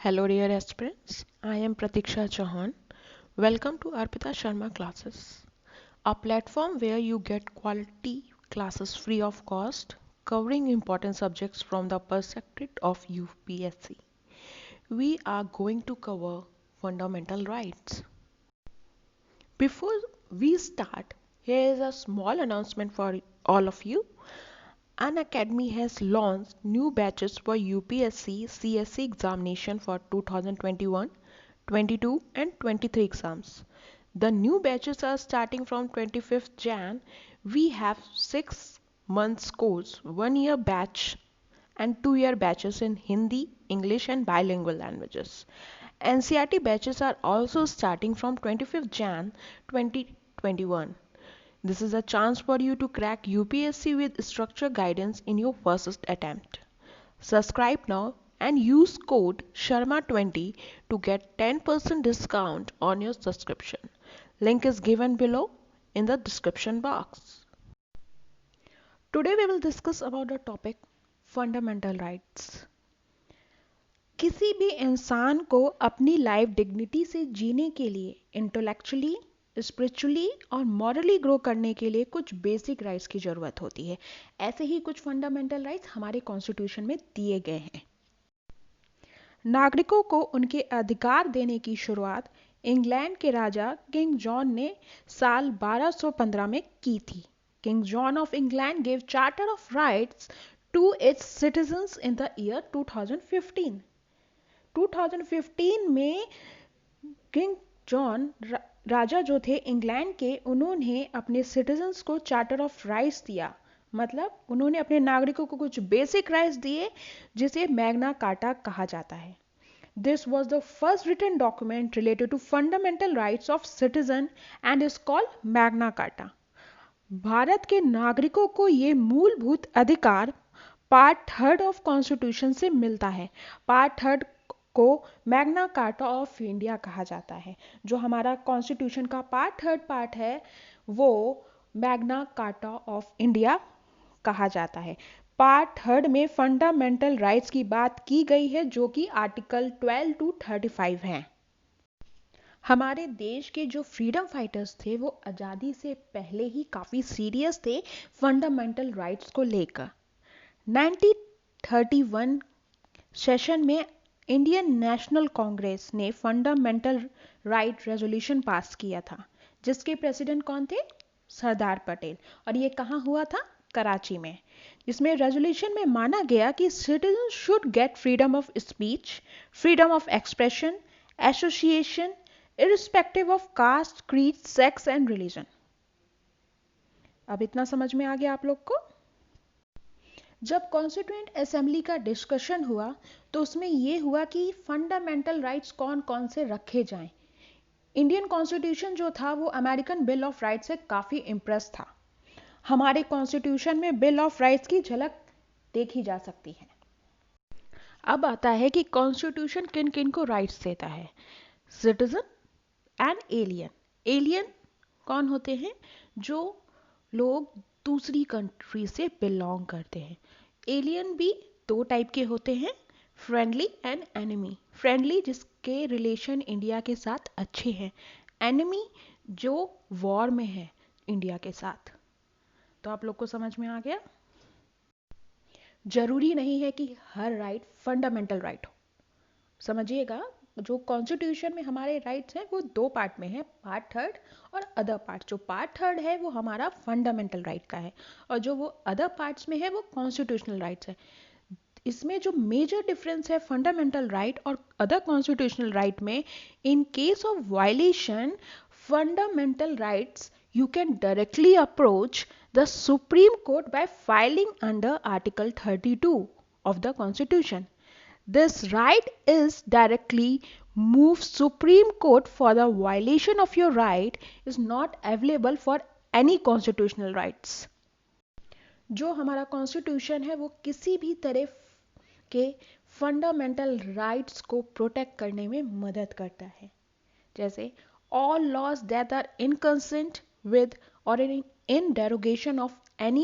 Hello, dear aspirants. I am Pratiksha Chauhan. Welcome to Arpita Sharma classes, a platform where you get quality classes free of cost, covering important subjects from the perspective of UPSC. We are going to cover fundamental rights. Before we start, here is a small announcement for all of you. An academy has launched new batches for UPSC CSE examination for 2021, 22 and 23 exams. The new batches are starting from 25th Jan. We have 6 months course, 1 year batch and 2 year batches in Hindi, English and bilingual languages. NCERT batches are also starting from 25th Jan 2021. This is a chance for you to crack UPSC with structure guidance in your first attempt. Subscribe now and use code SHARMA20 to get 10% discount on your subscription. Link is given below in the description box. Today we will discuss about the topic fundamental rights. किसी भी इंसान को अपनी life dignity से जीने के लिए intellectually spiritually और मॉरली ग्रो करने के लिए कुछ बेसिक राइट्स की ज़रूरत होती है। ऐसे ही कुछ फंडामेंटल राइट्स हमारे कॉन्स्टिट्यूशन में दिए गए हैं। नागरिकों को उनके अधिकार देने की शुरुआत इंग्लैंड के राजा किंग जॉन ने साल 1215 में की थी। King John of England gave charter of rights to its citizens in the year 2015। 2015 में किंग जॉन राजा जो थे इंग्लैंड के, उन्होंने अपने सिटीजन्स को चार्टर ऑफ राइट्स दिया। मतलब उन्होंने अपने नागरिकों को कुछ बेसिक राइट्स दिए जिसे मैग्ना कार्टा कहा जाता है। This was the first written document related to fundamental rights of citizen and is called Magna Carta. Bharat के नागरिकों को ये मूलभूत अधिकार पार्ट 3 ऑफ कॉन्स्टिट्यूशन से मिलता है। पार्ट 3 को मैग्ना कार्टा ऑफ इंडिया कहा जाता है। जो हमारा कॉन्स्टिट्यूशन का पार्ट है वो मैग्ना कार्टा ऑफ इंडिया कहा जाता है। पार्ट 3 में फंडामेंटल राइट्स की बात की गई है जो कि आर्टिकल 12 टू 35 हैं। हमारे देश के जो फ्रीडम फाइटर्स थे वो आज़ादी से पहले ही काफ़ी सीरियस थे फंडामेंटल राइट्स को लेकर। 1931 सेशन में इंडियन नेशनल कांग्रेस ने फंडामेंटल राइट रेजोल्यूशन पास किया था, जिसके प्रेसिडेंट कौन थे? सरदार पटेल। और ये कहाँ हुआ था? कराची में। जिसमें रेजोल्यूशन में माना गया कि citizen should get freedom of speech, freedom of expression, association, irrespective of caste, creed, sex and religion. अब इतना समझ में आ गया आप लोग को? जब कॉन्स्टिट्यूएंट असेंबली का डिस्कशन हुआ तो उसमें यह हुआ कि फंडामेंटल राइट्स कौन कौन से रखे जाएं। इंडियन कॉन्स्टिट्यूशन जो था वो अमेरिकन बिल ऑफ राइट्स से काफ़ी इम्प्रेस था। हमारे कॉन्स्टिट्यूशन में बिल ऑफ राइट्स की झलक देखी जा सकती है। अब आता है कि कॉन्स्टिट्यूशन किन किन को राइट्स देता है। Citizen and alien. एलियन कौन होते हैं? जो लोग दूसरी कंट्री से बिलोंग करते हैं। एलियन भी 2 टाइप के होते हैं, फ्रेंडली एंड एनिमी। फ्रेंडली जिसके रिलेशन इंडिया के साथ अच्छे हैं, एनिमी जो वॉर में है इंडिया के साथ। तो आप लोग को समझ में आ गया? जरूरी नहीं है कि हर राइट फंडामेंटल राइट हो। समझिएगा, जो कॉन्स्टिट्यूशन में हमारे राइट्स हैं वो 2 पार्ट में है, पार्ट 3 और अदर पार्ट। जो पार्ट 3 है वो हमारा फंडामेंटल राइट का है और जो वो अदर पार्ट्स में है वो कॉन्स्टिट्यूशनल राइट्स है। इसमें जो मेजर डिफरेंस है फंडामेंटल राइट और अदर कॉन्स्टिट्यूशनल राइट में, in case of violation fundamental rights you can directly approach the Supreme Court by filing under Article 32 of the Constitution. This right is directly move Supreme Court for the violation of your right is not available for any constitutional rights. जो हमारा constitution है वो किसी भी तरह के fundamental rights को protect करने में मदद करता है। जैसे all laws that are inconsistent with or in derogation of any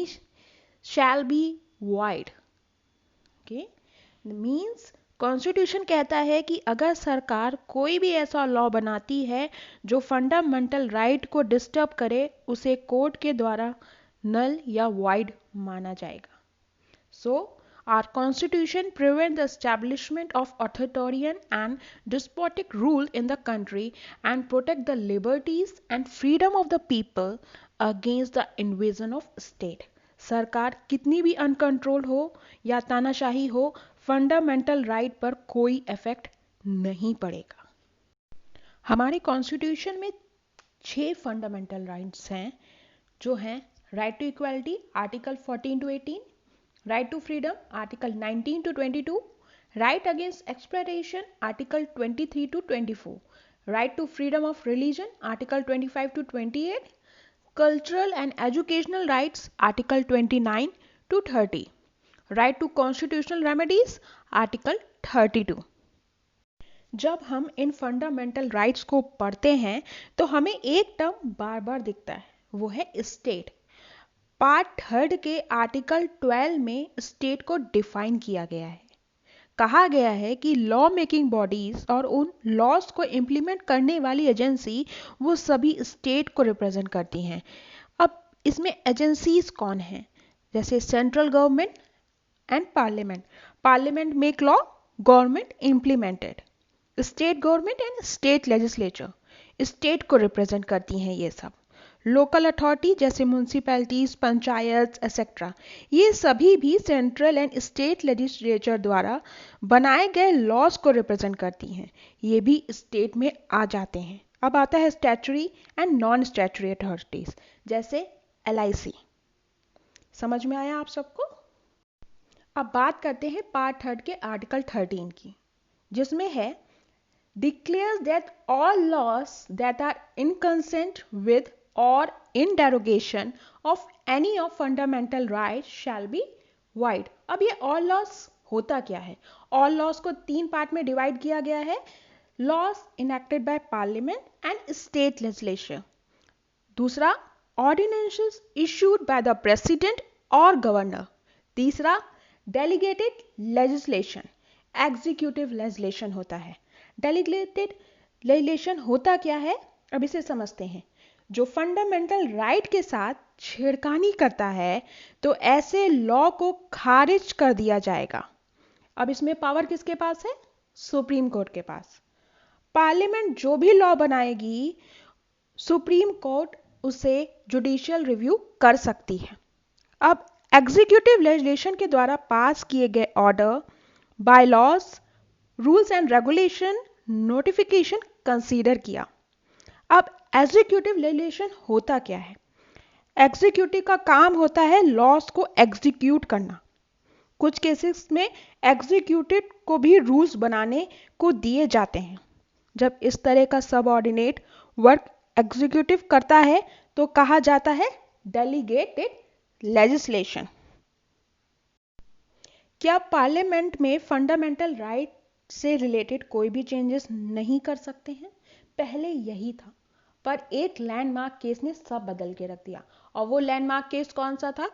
shall be void. Okay, means constitution कहता है कि अगर सरकार कोई भी ऐसा लॉ बनाती है जो फंडामेंटल राइट को डिस्टर्ब करे, उसे कोर्ट के द्वारा नल या वॉइड माना जाएगा. So, our constitution prevents the establishment of authoritarian and despotic rule in the country and protect the liberties and freedom of the people against the invasion of state. सरकार कितनी भी अनकंट्रोल्ड हो या तानाशाही हो, फंडामेंटल राइट पर कोई effect नहीं पड़ेगा. हमारे कॉन्स्टिट्यूशन में 6 फंडामेंटल राइट्स हैं, जो हैं right to equality article 14 to 18, right to freedom article 19 to 22, right against exploitation article 23 to 24, right to freedom of religion article 25 to 28, cultural and educational rights article 29 to 30, right to constitutional remedies article 32. जब हम इन fundamental rights को पढ़ते हैं तो हमें एक term बार बार दिखता है, वो है स्टेट. पार्ट 3 के आर्टिकल 12 में स्टेट को डिफाइन किया गया है. कहा गया है कि लॉ मेकिंग बॉडीज और उन लॉज को इम्प्लीमेंट करने वाली एजेंसी वो सभी स्टेट को रिप्रेजेंट करती हैं. अब इसमें एजेंसीज कौन हैं? जैसे central government and parliament. Parliament make law, government implemented. State government and state legislature state को रिप्रेजेंट करती हैं. ये सब लोकल अथॉरिटी जैसे म्यूनसिपैलिटीज, पंचायत एक्सेट्रा, ये सभी भी सेंट्रल एंड स्टेट लेजिस्लेचर द्वारा बनाए गए लॉज को रिप्रेजेंट करती हैं. ये भी स्टेट में आ जाते हैं. अब आता है statutory and non statutory authorities जैसे LIC. समझ में आया आप सबको? अब बात करते हैं पार्ट 3 के आर्टिकल 13 की, जिसमें है declares that all laws that are inconsistent with or in derogation of any of fundamental rights shall be void. अब ये all laws होता क्या है? all laws को 3 पार्ट में डिवाइड किया गया है. laws enacted by parliament and state legislature. दूसरा, ordinances issued by the president or governor. तीसरा, delegated legislation. executive legislation होता है. delegated legislation होता क्या है, अब इसे समझते हैं. जो फंडामेंटल राइट के साथ छेड़खानी करता है तो ऐसे लॉ को खारिज कर दिया जाएगा. अब इसमें पावर किसके पास है? सुप्रीम कोर्ट के पास. पार्लियामेंट जो भी लॉ बनाएगी, सुप्रीम कोर्ट उसे जुडिशियल रिव्यू कर सकती है. अब एग्जीक्यूटिव लेजिस्लेशन के द्वारा पास किए गए order, by laws, rules and regulation, notification consider किया. अब एग्जीक्यूटिव लेजिस्लेशन होता क्या है? एग्जीक्यूटिव का काम होता है लॉज को एग्जीक्यूट करना. कुछ केसेस में एग्जीक्यूटिव को भी रूल्स बनाने को दिए जाते हैं. जब इस तरह का सबऑर्डिनेट वर्क एग्जीक्यूटिव करता है तो कहा जाता है डेलीगेटेड लेजिस्लेशन. क्या पार्लियामेंट में फंडामेंटल राइट से रिलेटेड कोई भी चेंजेस नहीं कर सकते हैं? पहले यही था, पर एक लैंडमार्क केस ने सब बदल के रख दिया. और वो लैंडमार्क केस कौन सा था?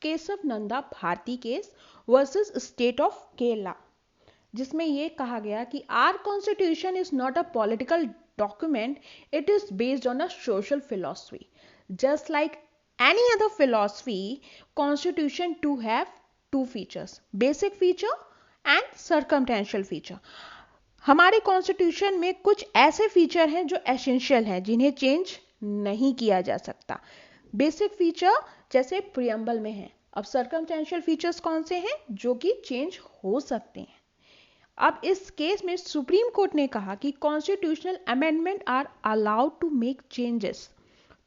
Kesavananda Bharati case versus state of Kerala, जिसमें यह कहा गया कि our constitution is not a political document, it is based on a social philosophy. Just like any other philosophy, constitution to have 2 features, basic feature and circumstantial feature. हमारे constitution में कुछ ऐसे feature हैं जो एसेंशियल हैं, जिन्हें change नहीं किया जा सकता. बेसिक फीचर जैसे प्रियम्बल में है. अब सर्कमटेंशियल फीचर्स कौन से हैं? जो कि चेंज हो सकते हैं. अब इस केस में सुप्रीम कोर्ट ने कहा कि constitutional amendment are allowed to make changes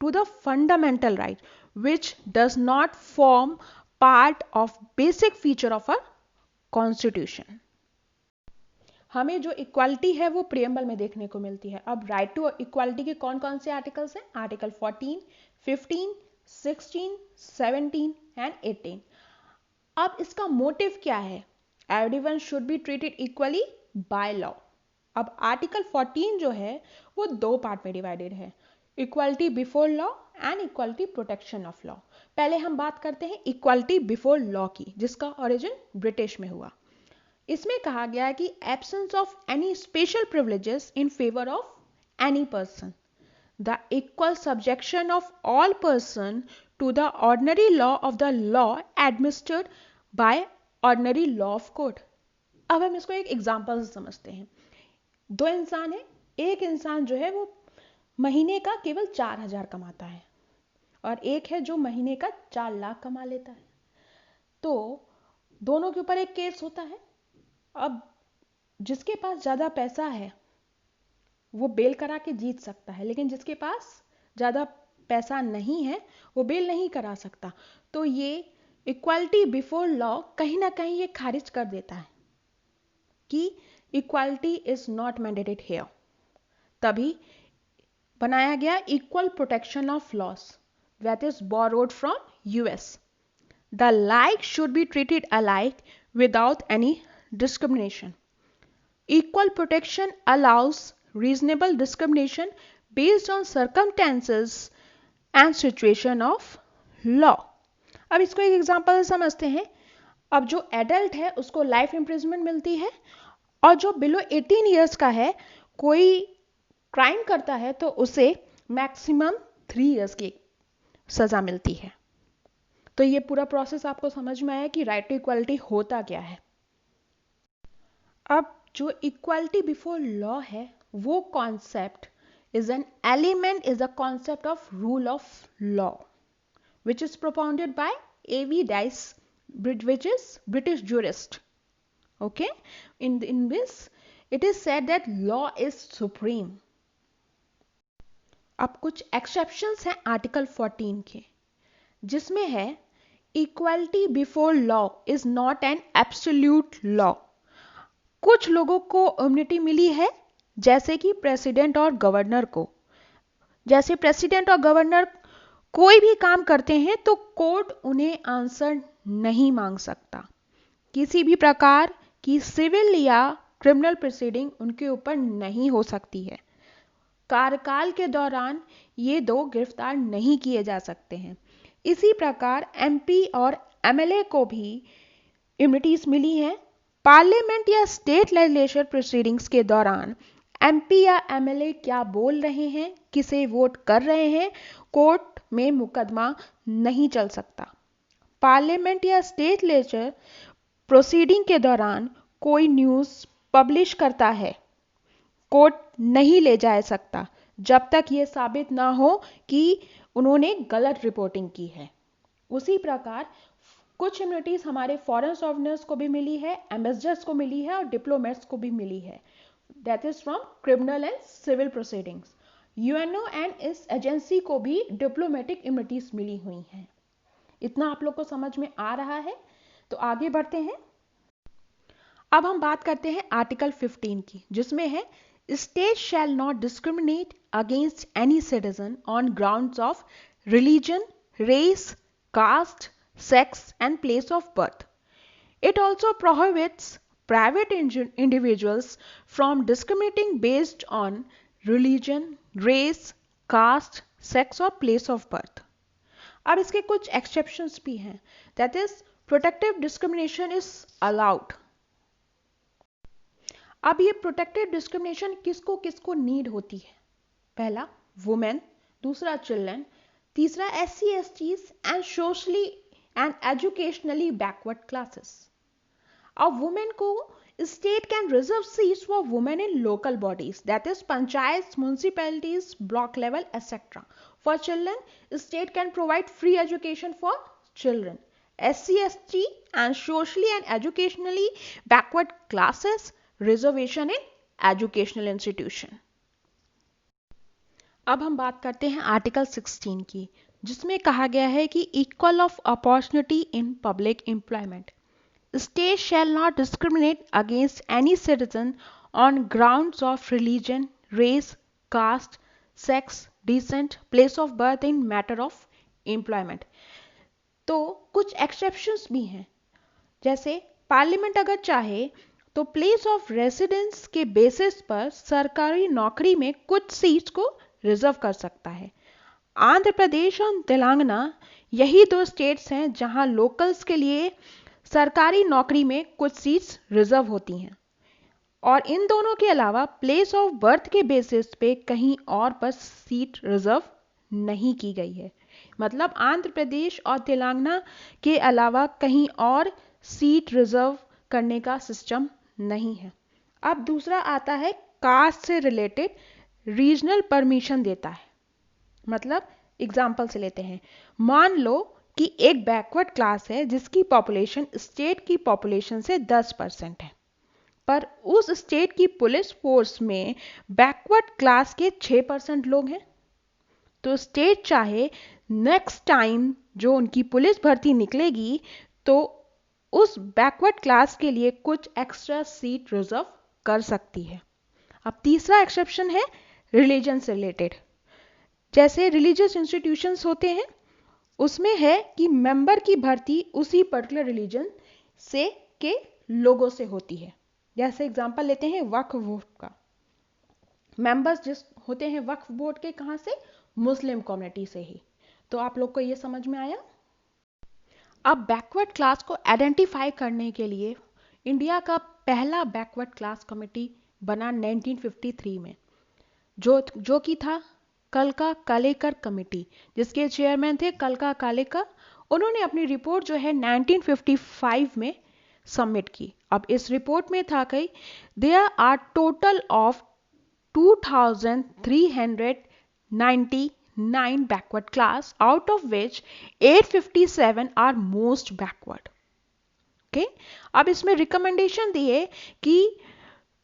to the fundamental right which does not form part of basic feature of a constitution. हमें जो इक्वालिटी है वो प्रियम्बल में देखने को मिलती है. अब राइट टू इक्वालिटी के कौन कौन से आर्टिकल्स हैं? Article 14, 15, 16, 17 and 18. अब इसका मोटिव क्या है? Everyone should be treated equally by law. अब आर्टिकल 14 जो है वो 2 पार्ट में डिवाइडेड है, equality before law and equality protection of law. पहले हम बात करते हैं इक्वालिटी बिफोर लॉ की, जिसका ओरिजिन ब्रिटिश में हुआ. इसमें कहा गया है कि absence of any special privileges in favour of any person, the equal subjection of all person to the ordinary law of the law administered by ordinary law of code. अब हम इसको एक एग्जांपल से समझते हैं। दो इंसान है, एक इंसान जो है वो महीने का केवल 4,000 कमाता है और एक है जो महीने का 4 लाख कमा लेता है। तो दोनों के ऊपर एक केस होता है। अब जिसके पास ज्यादा पैसा है वो बेल करा के जीत सकता है, लेकिन जिसके पास ज्यादा पैसा नहीं है वो बेल नहीं करा सकता। तो ये इक्वालिटी बिफोर लॉ कहीं ना कहीं ये खारिज कर देता है कि equality is not mandated here. तभी बनाया गया equal protection of loss that is borrowed from US. The like should be treated alike without any discrimination. Equal protection allows reasonable discrimination based on circumstances and situation of law. अब इसको एक example से समझते हैं। अब जो adult है उसको लाइफ इम्प्रिजमेंट मिलती है और जो बिलो 18 ईयर्स का है कोई क्राइम करता है तो उसे मैक्सिमम 3 ईयर्स की सजा मिलती है। तो ये पूरा प्रोसेस आपको समझ में आया कि राइट टू इक्वालिटी होता क्या है। अब जो इक्वालिटी बिफोर लॉ है वो concept is an element is a concept of rule of law which is propounded bye A.V. Dice, which is British jurist. Okay, in this it is said that law is supreme. अब कुछ exceptions हैं article 14 के, जिसमें है equality before law is not an absolute law. कुछ लोगों को immunity मिली है जैसे कि प्रेसिडेंट और गवर्नर को। जैसे प्रेसिडेंट और गवर्नर कोई भी काम करते हैं तो कोर्ट उन्हें आंसर नहीं मांग सकता। किसी भी प्रकार की सिविल या क्रिमिनल प्रोसीडिंग उनके ऊपर नहीं हो सकती है। कार्यकाल के दौरान ये दो गिरफ्तार नहीं किए जा सकते हैं। इसी प्रकार एमपी और एमएलए को भी इम्यूनिटीज मिली हैं। पार्लियामेंट या स्टेट लेजिस्लेचर प्रोसीडिंग्स के दौरान एमपी या एमएलए क्या बोल रहे हैं, किसे वोट कर रहे हैं, कोर्ट में मुकदमा नहीं चल सकता। पार्लियामेंट या स्टेट लेजिस्लेचर प्रोसीडिंग के दौरान कोई न्यूज़ पब्लिश करता है, कोर्ट नहीं ले जा सकता जब तक ये साबित ना हो कि उन्होंने गलत रिपोर्टिंग की है। उसी प्रकार कुछ इम्यूनिटीज हमारे फॉरेन सॉवरेन्स को भी मिली है, एम्बेसडर्स को मिली है और डिप्लोमेट्स को भी मिली है। That is from criminal and civil proceedings. UNO and इस एजेंसी को भी डिप्लोमेटिक इम्यूनिटीज मिली हुई हैं। इतना आप लोग को समझ में आ रहा है? तो आगे बढ़ते हैं। अब हम बात करते हैं आर्टिकल 15 की, जिसमें है state shall not discriminate against any citizen on grounds of religion, race, caste, sex and place of birth. It also prohibits private individuals from discriminating based on religion, race, caste, sex or place of birth. अब इसके कुछ exceptions भी हैं. That is, protective discrimination is allowed. अब ये protective discrimination किसको किसको need होती है? पहला women, दूसरा children, तीसरा SC, STs and socially and educationally backward classes. A woman को state can reserve seats for women in local bodies, that is panchayats, municipalities, block level, etc. For children, state can provide free education for children. SC, ST and socially and educationally backward classes reservation in educational institution. अब हम बात करते हैं article 16 की, जिसमें कहा गया है कि equal of opportunity in public employment. State shall not discriminate against any citizen on grounds of religion, race, caste, sex, descent, place of birth in matter of employment. तो कुछ एक्सेप्शंस भी हैं, जैसे पार्लियामेंट अगर चाहे तो प्लेस ऑफ रेसिडेंस के basis पर सरकारी नौकरी में कुछ सीट्स को रिजर्व कर सकता है। आंध्र प्रदेश और तेलंगाना यही दो स्टेट्स हैं जहां लोकल्स के लिए सरकारी नौकरी में कुछ सीट्स रिजर्व होती हैं और इन दोनों के अलावा प्लेस ऑफ बर्थ के बेसिस पे कहीं और पर सीट रिजर्व नहीं की गई है। मतलब आंध्र प्रदेश और तेलंगाना के अलावा कहीं और सीट रिजर्व करने का सिस्टम नहीं है। अब दूसरा आता है कास्ट से रिलेटेड रीजनल परमिशन देता है। मतलब एग्जाम्पल से लेते हैं, मान लो कि एक बैकवर्ड क्लास है जिसकी पॉपुलेशन स्टेट की पॉपुलेशन से 10% है, पर उस स्टेट की पुलिस फोर्स में बैकवर्ड क्लास के 6% लोग हैं। तो स्टेट चाहे नेक्स्ट टाइम जो उनकी पुलिस भर्ती निकलेगी तो उस बैकवर्ड क्लास के लिए कुछ एक्स्ट्रा सीट रिजर्व कर सकती है। अब तीसरा एक्सेप्शन है रिलीजन से रिलेटेड। जैसे रिलीजियस इंस्टीट्यूशंस होते हैं, उसमें है कि मेंबर की भर्ती उसी पर्टिकुलर रिलीजन से के लोगों से होती है। जैसे एग्जांपल लेते हैं वक्फ बोर्ड का, मेंबर्स जिस होते हैं वक्फ बोर्ड के कहां से, मुस्लिम कम्युनिटी से ही। तो आप लोग को ये समझ में आया। अब बैकवर्ड क्लास को आइडेंटिफाई करने के लिए इंडिया का पहला बैकवर्ड क्लास कमेटी बना 1953 में, जो कि था कलका कालेकर कमेटी, जिसके चेयरमैन थे कलका कालेकर। उन्होंने अपनी रिपोर्ट जो है 1955 में सबमिट की। अब इस रिपोर्ट में था कि there are total of 2399 backward class, out of which 857 are most backward. Okay? अब इसमें रिकमेंडेशन दिए कि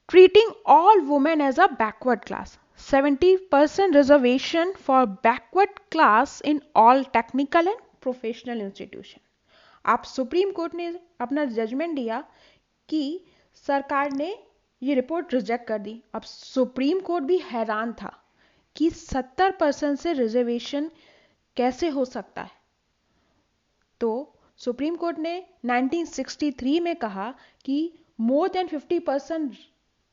treating all women as a backward class, 70% reservation for backward class in all technical and professional institution. आप supreme court ने अपना judgement दिया कि सरकार ने ये रिपोर्ट रिजेक्ट कर दी। अब सुप्रीम कोर्ट भी हैरान था कि 70% से रिजर्वेशन कैसे हो सकता है। तो सुप्रीम कोर्ट ने 1963 में कहा कि more than 50%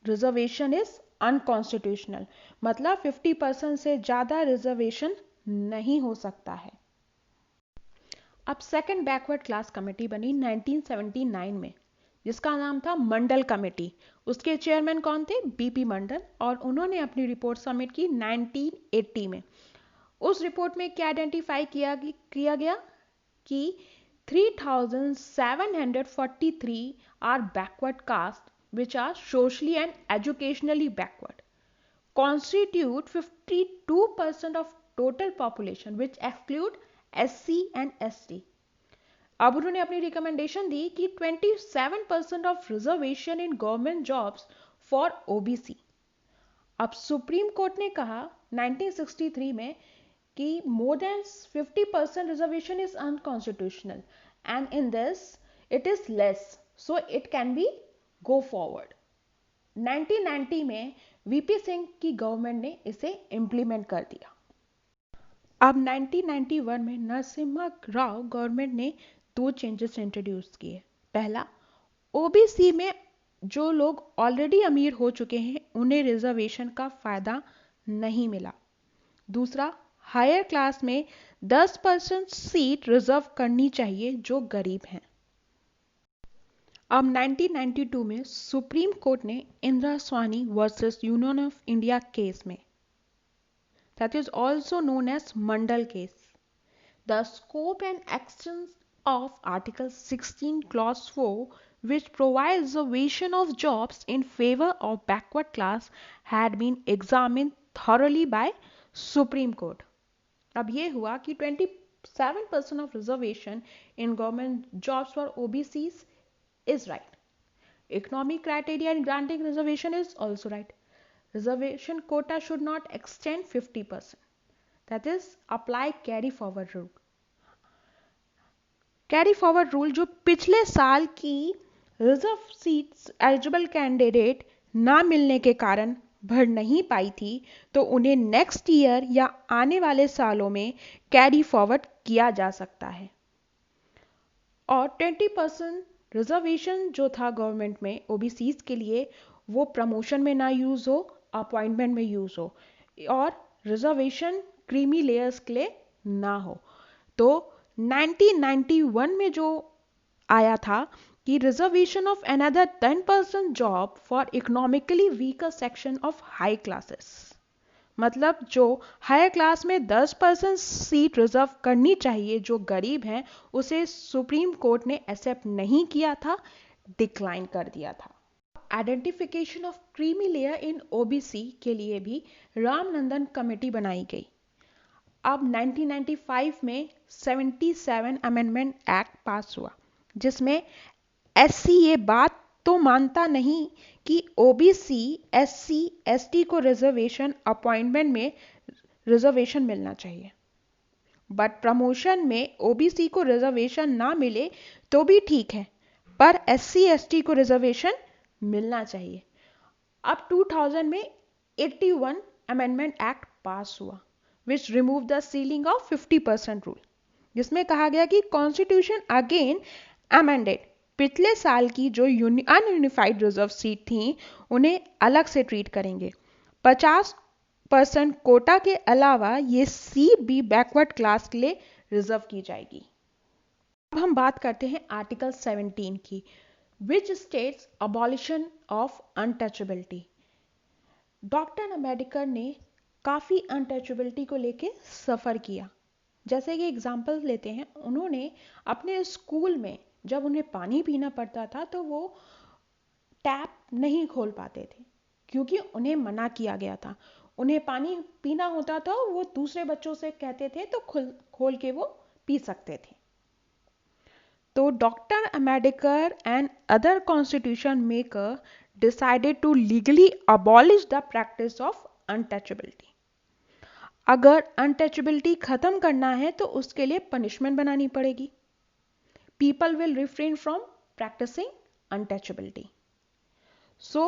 reservation is unconstitutional, मतलब 50% से ज्यादा रिजर्वेशन नहीं हो सकता है। अब सेकंड बैकवर्ड क्लास कमेटी बनी 1979 में, जिसका नाम था मंडल कमेटी। उसके चेयरमैन कौन थे, बीपी मंडल, और उन्होंने अपनी रिपोर्ट सबमिट की 1980 में। उस रिपोर्ट में क्या आइडेंटिफाई किया गया कि 3743 आर backward caste which are socially and educationally backward, constitute 52% of total population which exclude SC and ST. अब उन्होंने अपनी रिकमेंडेशन दी कि 27% of reservation in government jobs for OBC. अब सुप्रीम कोर्ट ने कहा 1963 में कि more than 50% reservation is unconstitutional and in this it is less, so it can be go forward. 1990 में वीपी सिंह की गवर्नमेंट ने इसे इंप्लीमेंट कर दिया। अब 1991 में नरसिम्हा राव गवर्नमेंट ने 2 चेंजेस इंट्रोड्यूस किए। पहला, ओबीसी में जो लोग ऑलरेडी अमीर हो चुके हैं उन्हें रिजर्वेशन का फायदा नहीं मिला। दूसरा, हायर क्लास में 10% सीट रिजर्व करनी चाहिए जो गरीब हैं। अब 1992 में सुप्रीम कोर्ट ने Indira Swani versus union of India case में, that is also known as Mandal case, the scope and extent of Article 16 Clause 4, which provides reservation of jobs in favor of backward class, had been examined thoroughly by Supreme Court. अब ये हुआ कि 27% of reservation in government jobs for OBCs is right. Economic criteria in granting reservation is also right. Reservation quota should not extend 50%. That is, apply carry forward rule. Carry forward rule जो पिछले साल की reserve seats eligible candidate ना मिलने के कारण भर नहीं पाई थी, तो उन्हें नेक्स्ट ईयर या आने वाले सालों में कैरी फॉरवर्ड किया जा सकता है। और 20% रिजर्वेशन जो था गवर्नमेंट में ओबीसीज के लिए, वो प्रमोशन में ना यूज हो, अपॉइंटमेंट में यूज हो, और रिजर्वेशन क्रीमी लेयर्स के लिए ना हो। तो 1991 में जो आया था कि reservation of another 10% job for economically weaker section of high classes, मतलब जो हायर क्लास में 10% सीट रिजर्व करनी चाहिए जो गरीब हैं, उसे सुप्रीम कोर्ट ने एक्सेप्ट नहीं किया था, डिक्लाइन कर दिया था। Identification of creamy layer in OBC के लिए भी रामनंदन कमेटी बनाई गई। अब 1995 में 77 अमेंडमेंट एक्ट पास हुआ, जिसमें एससी ये बात तो मानता नहीं कि ओबीसी एससी एसटी को रिजर्वेशन अपॉइंटमेंट में रिजर्वेशन मिलना चाहिए, बट प्रमोशन में ओबीसी को रिजर्वेशन ना मिले तो भी ठीक है, पर एससी एसटी को रिजर्वेशन मिलना चाहिए। अब 2000 में 81 अमेंडमेंट एक्ट पास हुआ which remove the ceiling of 50% rule, जिसमें कहा गया कि कॉन्स्टिट्यूशन अगेन अमेंडेड, पिछले साल की जो अनयूनिफाइड रिजर्व सीट थी उन्हें अलग से ट्रीट करेंगे। 50% कोटा के अलावा ये सीट भी बैकवर्ड क्लास के लिए रिजर्व की जाएगी। अब हम बात करते हैं आर्टिकल 17 की, which states abolition of untouchability. Doctor Ambedkar ने काफ़ी अनटचेबिलिटी को लेके सफ़र किया। जैसे कि एग्जाम्पल लेते हैं, उन्होंने अपने स्कूल में जब उन्हें पानी पीना पड़ता था तो वो टैप नहीं खोल पाते थे क्योंकि उन्हें मना किया गया था। उन्हें पानी पीना होता था, वो दूसरे बच्चों से कहते थे तो खोल के वो पी सकते थे। तो doctor Ambedkar and other constitution maker decided to legally abolish the practice of untouchability. अगर अनटचेबिलिटी खत्म करना है तो उसके लिए पनिशमेंट बनानी पड़ेगी। People will refrain from practicing untouchability. So,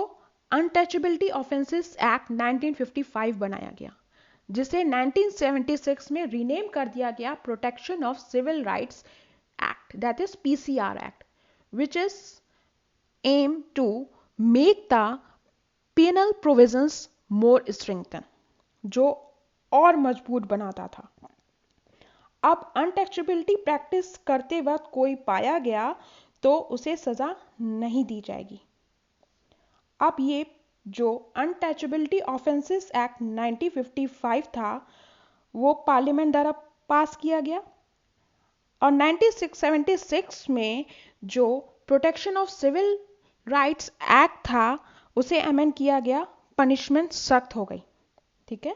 Untouchability Offences Act 1955 बनाया गया, जिसे 1976 में रीनेम कर दिया गया protection of civil rights act, that is PCR act, which is aim to make the penal provisions more strengthened, जो और मजबूत बनाता था। अब अनटचेबिलिटी प्रैक्टिस करते वक्त कोई पाया गया तो उसे सजा नहीं दी जाएगी। अब ये जो अनटचेबिलिटी ऑफेंसेस एक्ट 1955 था वो पार्लियामेंट द्वारा पास किया गया, और 1976 में जो protection of civil rights act था उसे अमेंड किया गया, पनिशमेंट सख्त हो गई। ठीक है,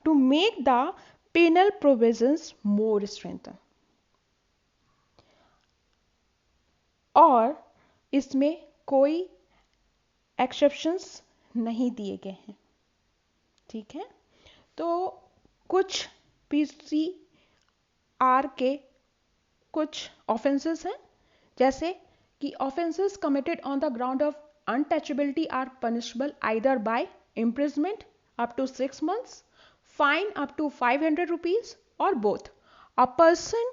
to make the penal provisions more strengthen, और इसमें कोई एक्सेप्शंस नहीं दिए गए हैं। ठीक है, तो कुछ पीसीआर के कुछ ऑफेंसेस हैं, जैसे कि offenses committed on the ground of untouchability are punishable either by imprisonment up to 6 months, fine up to 500 rupees, or both. A person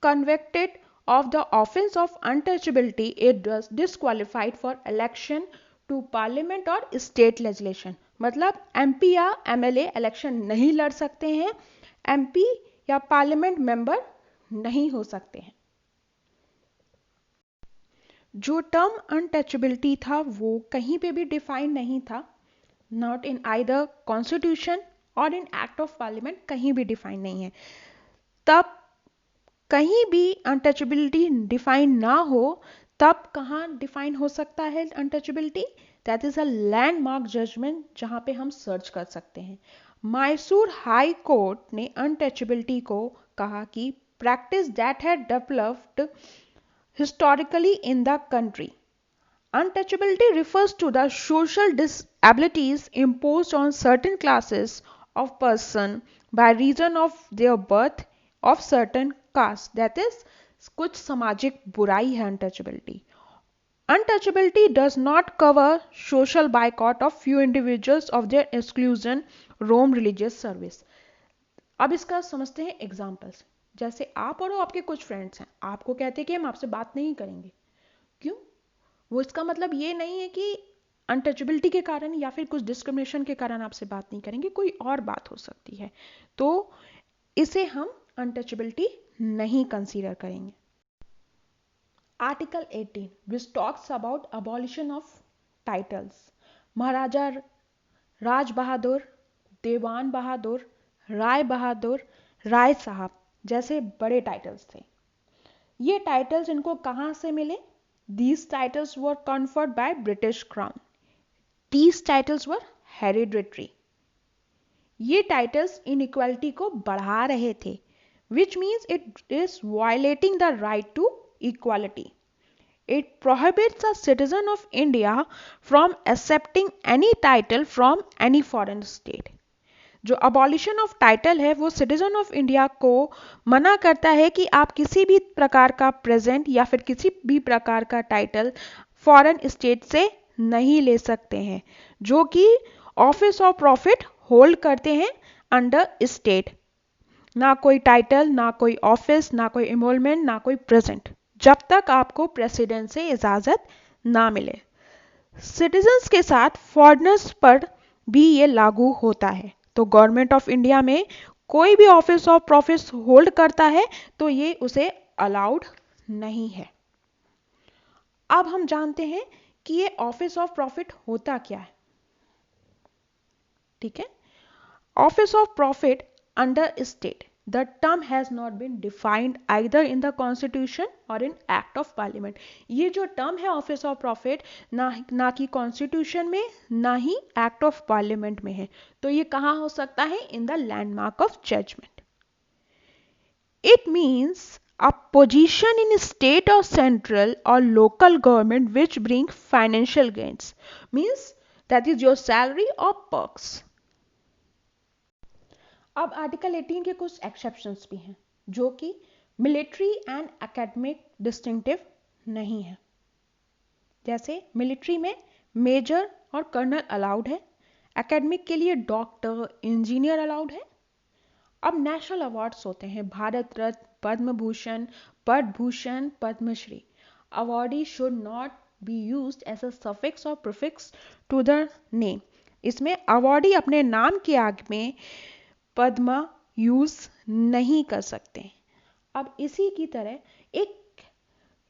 convicted of the offense of untouchability is disqualified for election to parliament or state legislation. मतलब MP या MLA election नहीं लड़ सकते हैं, MP या parliament member नहीं हो सकते हैं। जो टर्म अनटचेबिलिटी था वो कहीं पे भी डिफाइन नहीं था, नॉट इन आइदर कॉन्स्टिट्यूशन और इन एक्ट ऑफ पार्लियामेंट, कहीं भी डिफाइन नहीं है। तब कहीं भी अनटचेबिलिटी डिफाइन ना हो तब कहाँ डिफाइन हो सकता है untouchability? That is a landmark judgement जहाँ पे हम सर्च कर सकते हैं। मैसूर हाई कोर्ट ने अनटचेबिलिटी को कहा कि practice that had developed historically in the country. Untouchability refers to the social disabilities imposed on certain classes of person by reason of their birth of certain caste. That is, कुछ सामाजिक बुराई है untouchability. Untouchability does not cover social boycott of few individuals of their exclusion from religious service. अब इसका समझते हैं examples. जैसे आप और आपके कुछ फ्रेंड्स हैं, आपको कहते हैं कि हम आपसे बात नहीं करेंगे। क्यों? वो इसका मतलब ये नहीं है कि अनटचेबिलिटी के कारण या फिर कुछ डिस्क्रिमिनेशन के कारण आपसे बात नहीं करेंगे, कोई और बात हो सकती है, तो इसे हम अनटचेबिलिटी नहीं कंसीडर करेंगे। Article 18, which talks about abolition of titles. महाराजा राज बहादुर, देवान बहादुर, राय बहादुर, राय साहब जैसे बड़े टाइटल्स थे। ये टाइटल्स इनको कहाँ से मिले? These titles were conferred by British Crown. These titles were hereditary. ये टाइटल्स इनइक्वालिटी को बढ़ा रहे थे, which means it is violating the right to equality. It prohibits a citizen of India from accepting any title from any foreign state. जो abolition of title है वो citizen of India को मना करता है कि आप किसी भी प्रकार का present या फिर किसी भी प्रकार का title foreign state से नहीं ले सकते हैं जो कि ऑफिस ऑफ प्रॉफिट होल्ड करते हैं अंडर स्टेट। ना कोई टाइटल, ना कोई ऑफिस, ना कोई इमोलमेंट, ना कोई प्रेजेंट, जब तक आपको प्रेसिडेंट से इजाजत ना मिले। सिटीजन्स के साथ फॉरेनर्स पर भी ये लागू होता है। तो गवर्नमेंट ऑफ इंडिया में कोई भी ऑफिस ऑफ प्रॉफिट होल्ड करता है तो ये उसे अलाउड नहीं है। अब हम जानते हैं कि ये ऑफिस ऑफ प्रॉफिट होता क्या है। ठीक है, office of profit under state, the term has not been defined either in the constitution or in act of parliament. ये जो टर्म है ऑफिस ऑफ प्रॉफिट ना कि कॉन्स्टिट्यूशन में ना ही एक्ट ऑफ पार्लियामेंट में है। तो ये कहाँ हो सकता है? In the landmark of judgement. It means a position in state or central or local government which bring financial gains, means that is your salary or perks. अब आर्टिकल 18 के कुछ एक्सेप्शंस भी हैं जो कि मिलिट्री एंड एकेडमिक डिस्टिंक्टिव नहीं है। जैसे मिलिट्री में मेजर और कर्नल अलाउड है, एकेडमिक के लिए डॉक्टर, इंजीनियर अलाउड है। अब नेशनल अवार्ड्स होते हैं Bharat Ratna, Padma Bhushan, Padma Bhushan, Padmashri. Awardee should not be used as a suffix और प्रीफिक्स टू द नेम। इसमें अवॉर्डी अपने नाम के आगे में पद्मा यूज नहीं कर सकते। अब इसी की तरह एक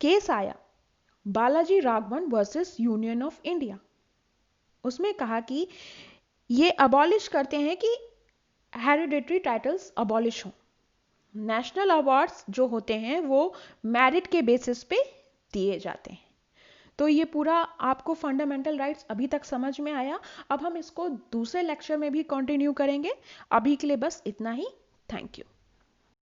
केस आया Balaji Raghavan versus union of India. उसमें कहा कि ये अबॉलिश करते हैं कि हेरिडिटरी टाइटल्स अबॉलिश हो। नेशनल अवार्ड्स जो होते हैं वो मेरिट के बेसिस पे दिए जाते हैं। तो ये पूरा आपको फंडामेंटल राइट्स अभी तक समझ में आया। अब हम इसको दूसरे लेक्चर में भी कंटिन्यू करेंगे। अभी के लिए बस इतना ही। Thank you.